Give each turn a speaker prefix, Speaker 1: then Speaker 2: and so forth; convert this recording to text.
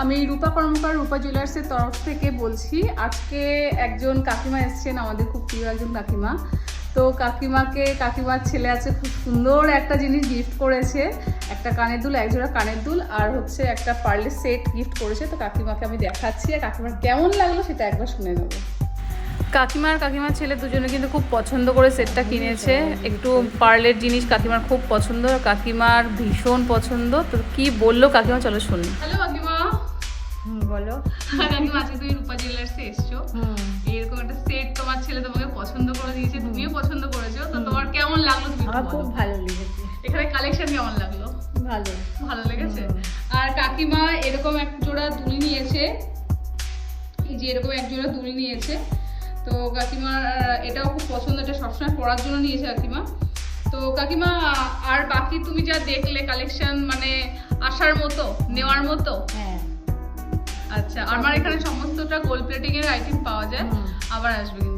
Speaker 1: আমি রূপা কর্মকার রূপা জুয়েলার্সের তরফ থেকে বলছি। আজকে একজন কাকিমা এসেছেন, আমাদের খুব প্রিয় একজন কাকিমা। তো কাকিমার ছেলে আছে, খুব সুন্দর একটা জিনিস গিফট করেছে, একটা কানের দুল, একজোড়া কানের দুল আর হচ্ছে একটা পার্লের সেট গিফট করেছে। তো কাকিমাকে আমি দেখাচ্ছি, আর কাকিমার কেমন লাগলো সেটা একবার শুনে নেবো। কাকিমার ছেলে দুজনে কিন্তু খুব পছন্দ করে সেটটা কিনেছে। একটু পার্লের জিনিস কাকিমার খুব পছন্দ, কাকিমার ভীষণ পছন্দ। তো কি বললো কাকিমা, চলো শুনি। হ্যালো কাকিমা।
Speaker 2: বলো।
Speaker 1: কাকিমা, আজকে তুমি রূপা জুয়েলার্সে এসছো, এরকম একটা সেট তোমার ছেলে তোমাকে পছন্দ করে দিয়েছে, তুমিও পছন্দ করেছো। তো তোমার কেমন লাগলো?
Speaker 2: আমার খুব ভালো লেগেছে।
Speaker 1: এখানে কালেকশন কেমন লাগলো? ভালো লেগেছে। আর কাকিমা এরকম এক জোড়া দুল নিয়েছে, এই যে এরকম এক জোড়া দুল নিয়েছে। তো কাকিমার এটাও খুব পছন্দ, এটা সবসময় পরার জন্য নিয়েছে কাকিমা। তো কাকিমা, আর বাকি তুমি যা দেখলে কালেকশন, মানে আসার মতো, নেওয়ার মতো?
Speaker 2: হ্যাঁ।
Speaker 1: আচ্ছা, আমার এখানে সমস্তটা গোল্ড প্লেটিং এর আইটেম পাওয়া যায়, আবার আসবে কিন্তু।